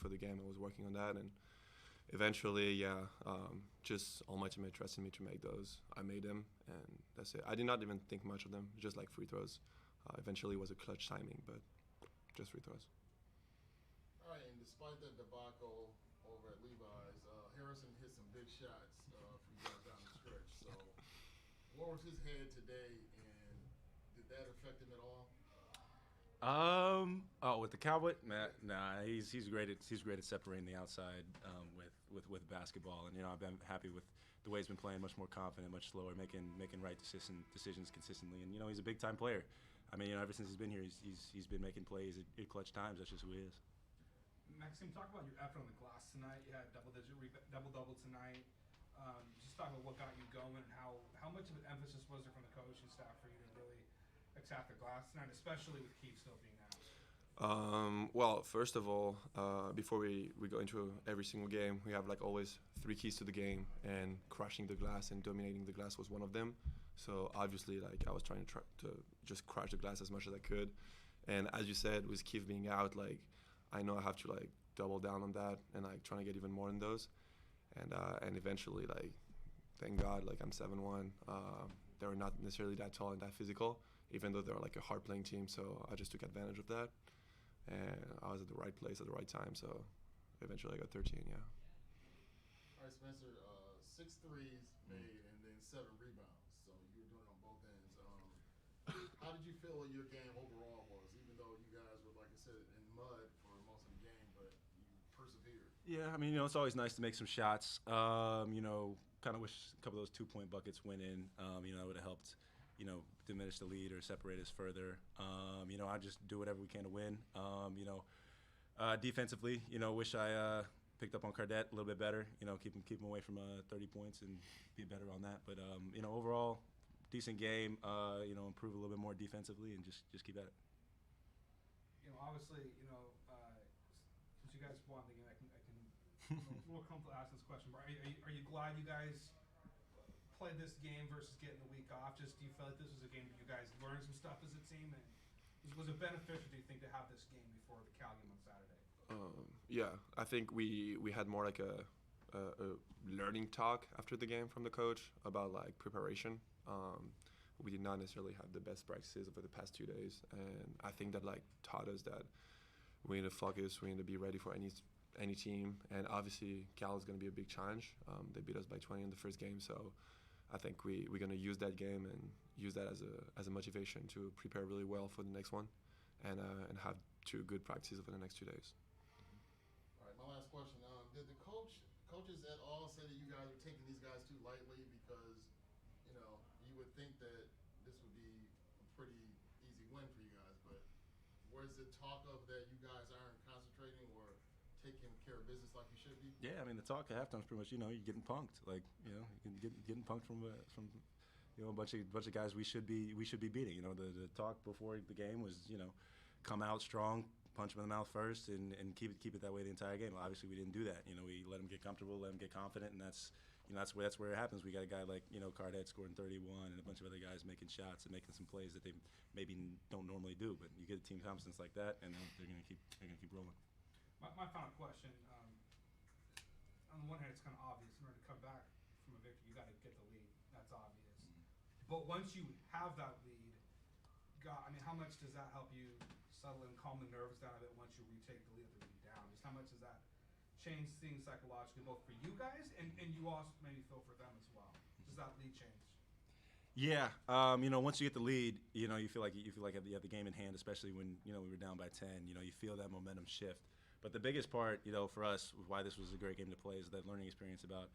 for the game. I was working on that, and eventually, just all my teammates trusted me to make those. I made them, and that's it. I did not even think much of them, just like free throws. Eventually, it was a clutch timing, but just free throws. All right, and despite that debacle over at Levi's, Harrison hit some big shots for you guys down the stretch. So, what was his head today, and did that affect him at all? With the Cowboy, nah, he's great at separating the outside with basketball, and I've been happy with the way he's been playing, much more confident, much slower, making right decisions consistently, and he's a big time player. I mean, ever since he's been here, he's been making plays at clutch times. That's just who he is. Maxime, talk about your effort on the glass tonight. You had double tonight. Just talk about what got you going and how much of an emphasis was there from the coaching staff for you to really attack the glass tonight, especially with Keith still being out? Well, first of all, before we go into every single game, we have like always 3 keys to the game, and crushing the glass and dominating the glass was one of them. So obviously, like I was trying to just crush the glass as much as I could. And as you said, with Keith being out, like I know I have to like double down on that and like trying to get even more in those. And eventually, like thank God, like I'm 7'1". They were not necessarily that tall and that physical, even though they're like a hard playing team. So I just took advantage of that, and I was at the right place at the right time. So eventually I got 13. Yeah. All right, Spencer. 6 threes made and then 7 rebounds. So you were doing it on both ends. How did you feel your game overall was, even though you guys were, like I said, in mud for most of the game, but you persevered? Yeah, I mean, it's always nice to make some shots. Kind of wish a couple of those 2-point buckets went in. That would have helped, diminish the lead or separate us further. I just do whatever we can to win. Defensively, wish I picked up on Cardette a little bit better. Keep him away from 30 points and be better on that. But overall, decent game. Improve a little bit more defensively and just keep at it. Obviously, since you guys won the game, I can a little comfortable to ask this question. But are you glad you guys played this game versus getting the week off? Just do you feel like this was a game that you guys learned some stuff as a team, and was it beneficial, do you think, to have this game before the Cal game on Saturday? Yeah, I think we had more like a learning talk after the game from the coach about like preparation. We did not necessarily have the best practices over the past 2 days, and I think that like taught us that we need to focus, we need to be ready for any team, and obviously Cal is going to be a big challenge. They beat us by 20 in the first game, so I think we're going to use that game and use that as a motivation to prepare really well for the next one, and have 2 good practices over the next 2 days. All right, my last question. Did the coaches at all say that you guys are taking these guys too lightly? Because you would think that this would be a pretty easy win for you guys, but was it talk of that you guys aren't concentrating or taking care of business like you should be? Yeah, I mean the talk at halftime is pretty much you're getting punked, like getting punked from a bunch of guys we should be beating. The talk before the game was come out strong, punch them in the mouth first, and keep it that way the entire game. Well, obviously we didn't do that. We let them get comfortable, let them get confident, and that's where it happens. We got a guy like Cardette scoring 31, and a bunch of other guys making shots and making some plays that they maybe don't normally do. But you get a team confidence like that, and they're gonna keep rolling. My final question. On the one hand, it's kind of obvious. In order to come back from a victory, you got to get the lead. That's obvious. Mm-hmm. But once you have that lead, how much does that help you settle and calm the nerves down a bit once you retake the lead down? Just how much does that change things psychologically, both for you guys and you also maybe feel for them as well? Does that lead change? Yeah, once you get the lead, you feel like you have the game in hand, especially when we were down by 10. You feel that momentum shift. But the biggest part, for us, why this was a great game to play is that learning experience about,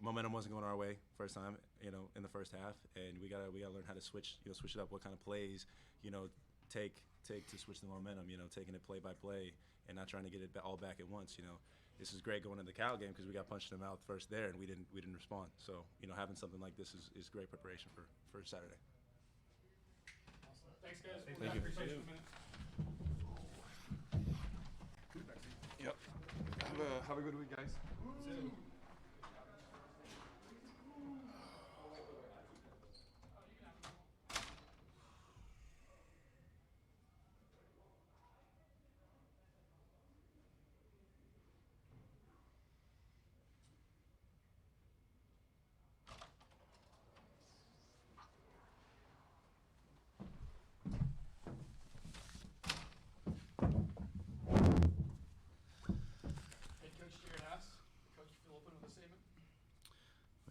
momentum wasn't going our way first time, in the first half, and we gotta learn how to switch it up, what kind of plays, take to switch the momentum, taking it play by play and not trying to get it all back at once. This is great going into the Cal game because we got punched in the mouth first there and we didn't respond. So having something like this is great preparation for Saturday. Awesome. Thanks, guys. Thank you. Yep. Have a good week, guys.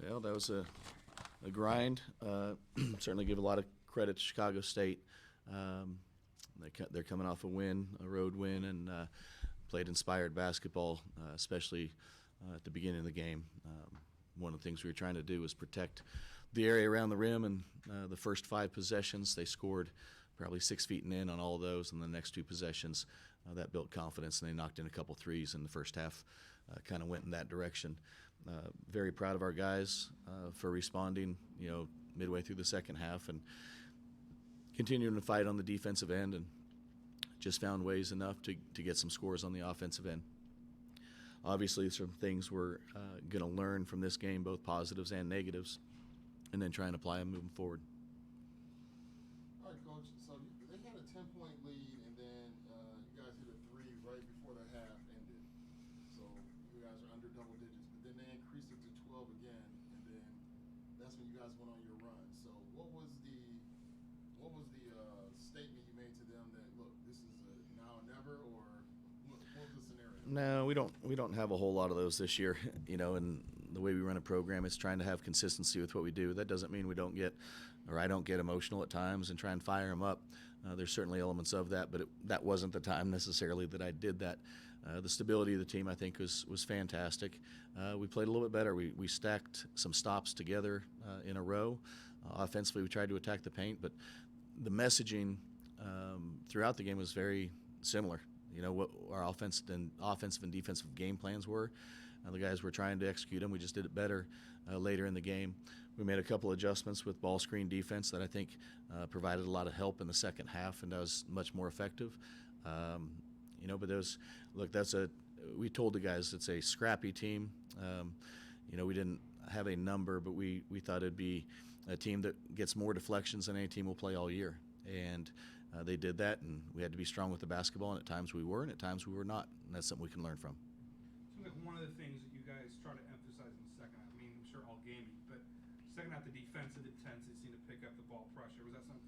Well, that was a grind. Certainly give a lot of credit to Chicago State. They're coming off a road win, and played inspired basketball, especially at the beginning of the game. One of the things we were trying to do was protect the area around the rim, and the first 5 possessions, they scored probably 6 feet and in on all of those, and the next 2 possessions, that built confidence, and they knocked in a couple threes in the first half, kind of went in that direction. Very proud of our guys for responding, midway through the second half and continuing to fight on the defensive end, and just found ways enough to get some scores on the offensive end. Obviously, some things we're going to learn from this game, both positives and negatives, and then try and apply them moving forward. All right, Coach. So they had a 10-point lead, and then you guys hit a 3 right before the half ended. So you guys are under double digits, but then they increased it to 12 again, and then that's when you guys went on your run. So what was the statement you made to them that, look, this is a now or never, or what was the scenario? No, we don't have a whole lot of those this year. And the way we run a program is trying to have consistency with what we do. That doesn't mean I don't get emotional at times and try and fire them up. There's certainly elements of that, but that wasn't the time necessarily that I did that. The stability of the team, I think, was fantastic. We played a little bit better. We stacked some stops together in a row. Offensively, we tried to attack the paint, but the messaging throughout the game was very similar. What our offensive and defensive game plans were. The guys were trying to execute them. We just did it better later in the game. We made a couple adjustments with ball screen defense that I think provided a lot of help in the second half, and that was much more effective. But we told the guys it's a scrappy team. We didn't have a number, but we thought it'd be a team that gets more deflections than any team will play all year. And they did that, and we had to be strong with the basketball, and at times we were, and at times we were not. And that's something we can learn from. Seems like one of the things that you guys try to emphasize in the second half, I'm sure all game, but second half, the defensive intensity seemed to pick up the ball pressure. Was that something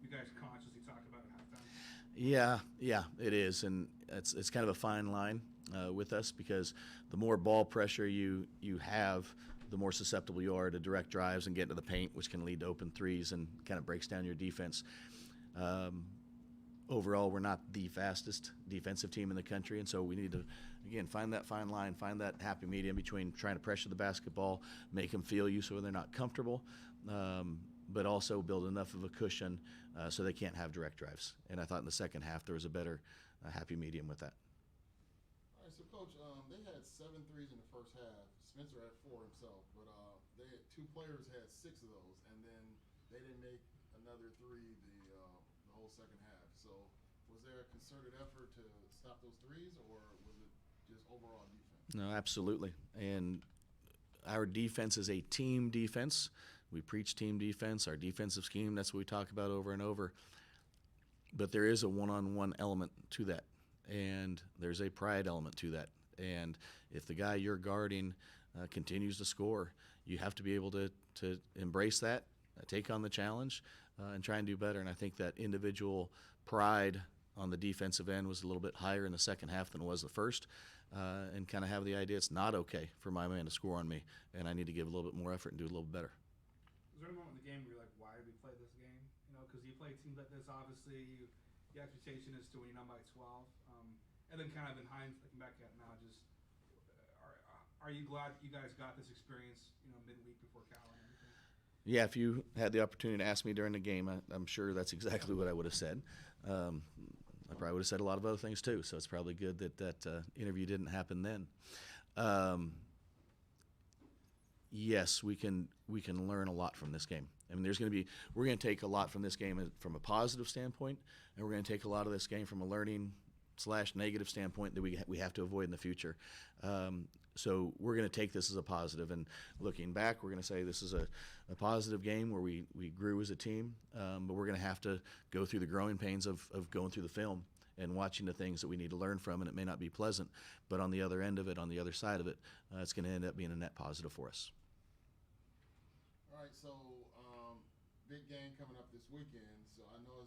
you guys consciously talked about at halftime? Yeah, it is, and it's kind of a fine line with us, because the more ball pressure you have, the more susceptible you are to direct drives and get into the paint, which can lead to open threes and kind of breaks down your defense. Overall, we're not the fastest defensive team in the country, and so we need to, again, find that fine line, find that happy medium between trying to pressure the basketball, make them feel you so they're not comfortable, but also build enough of a cushion so they can't have direct drives. And I thought in the second half there was a better happy medium with that. All right, so Coach, they had 7 threes in the first half. Spencer had 4 himself, but they had 2 players had 6 of those, and then they didn't make another 3 the whole second half. So was there a concerted effort to stop those threes, or was it just overall defense? No, absolutely. And our defense is a team defense. We preach team defense. Our defensive scheme, that's what we talk about over and over. But there is a one-on-one element to that, and there's a pride element to that. And if the guy you're guarding continues to score, you have to be able to embrace that, take on the challenge, and try and do better. And I think that individual pride on the defensive end was a little bit higher in the second half than it was the first, and kind of have the idea it's not okay for my man to score on me, and I need to give a little bit more effort and do a little bit better. Was there any moment in the game where you're like, why did we play this game? Because you play teams like this, obviously, the expectation is to win down by 12. And then kind of in hindsight, looking back at it now, just are you glad that you guys got this experience, midweek before Cal and everything? Yeah, if you had the opportunity to ask me during the game, I'm sure that's exactly what I would have said. I probably would have said a lot of other things too, so it's probably good that interview didn't happen then. Yes, we can learn a lot from this game. We're going to take a lot from this game from a positive standpoint, and we're going to take a lot of this game from a learning/negative standpoint that we have to avoid in the future. So we're going to take this as a positive, and looking back, we're going to say this is a positive game where we grew as a team, but we're going to have to go through the growing pains of going through the film and watching the things that we need to learn from, and it may not be pleasant, but on the other end of it, on the other side of it, it's going to end up being a net positive for us. All right, so big game coming up this weekend, so I know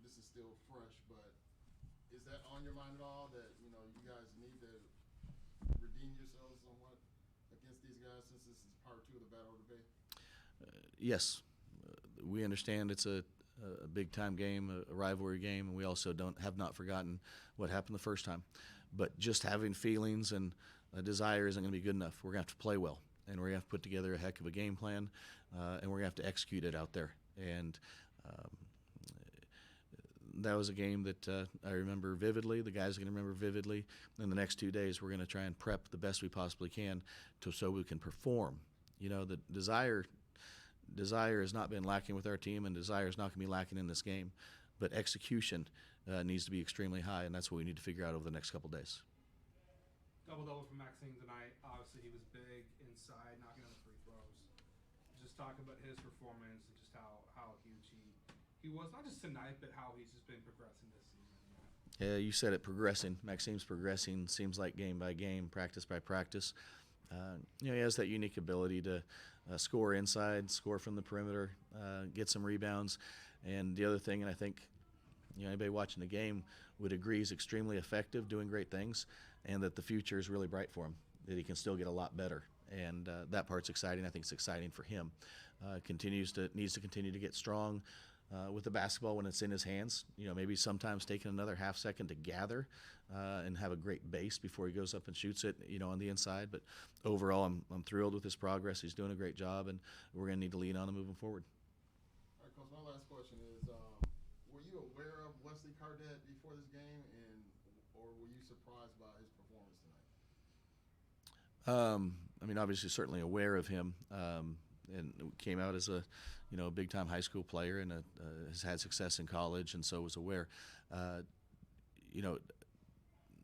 this is still fresh, but is that on your mind at all, that you guys need to redeem yourselves somewhat against these guys since this is part 2 of the Battle of the Bay? Yes, we understand it's a big-time game, a rivalry game, and we also have not forgotten what happened the first time. But just having feelings and a desire isn't going to be good enough. We're going to have to play well, and we're going to have to put together a heck of a game plan, and we're going to have to execute it out there. And that was a game that I remember vividly. The guys are going to remember vividly. In the next 2 days, we're going to try and prep the best we possibly can so we can perform. You know, the desire has not been lacking with our team, and desire is not going to be lacking in this game. But execution needs to be extremely high, and that's what we need to figure out over the next couple of days. Double-double for Maxime tonight. Obviously, he was big inside, knocking down the free throws. Just talk about his performance and just how huge he was, not just tonight, but how he's just been progressing this season. Yeah, you said it, progressing. Maxime's progressing, seems like game by game, practice by practice. He has that unique ability to score inside, score from the perimeter, get some rebounds. And the other thing, and I think anybody watching the game would agree, is extremely effective, doing great things, and that the future is really bright for him, that he can still get a lot better. And that part's exciting. I think it's exciting for him. Needs to continue to get strong with the basketball when it's in his hands. Maybe sometimes taking another half second to gather and have a great base before he goes up and shoots it, on the inside. But overall, I'm thrilled with his progress. He's doing a great job, and we're going to need to lean on him moving forward. All right, Coach, my last question is, were you aware of Wesley Cardet before this game, or were you surprised by his performance tonight? Obviously, certainly aware of him, and came out as a big-time high school player, and has had success in college, and so was aware.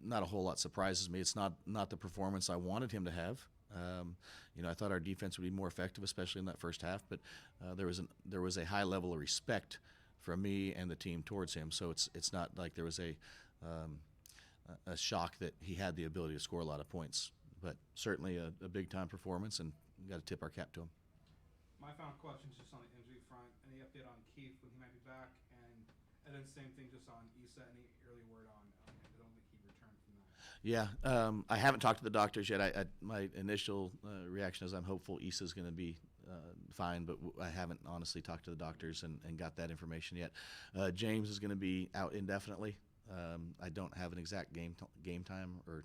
Not a whole lot surprises me. It's not the performance I wanted him to have. I thought our defense would be more effective, especially in that first half. But there was a high level of respect from me and the team towards him. So it's not like there was a shock that he had the ability to score a lot of points. But certainly a big-time performance, and we've got to tip our cap to him. My final question is just on the injury front. Any update on Keith when he might be back? And then same thing just on Issa. Any early word on him? I don't think he returned from that. Yeah, I haven't talked to the doctors yet. My initial reaction is I'm hopeful Issa's going to be fine, but I haven't honestly talked to the doctors and got that information yet. James is going to be out indefinitely. I don't have an exact game time or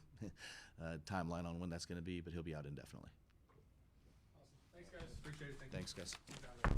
timeline on when that's going to be, but he'll be out indefinitely. Awesome. Thanks, guys. Appreciate it. Thanks, guys. You.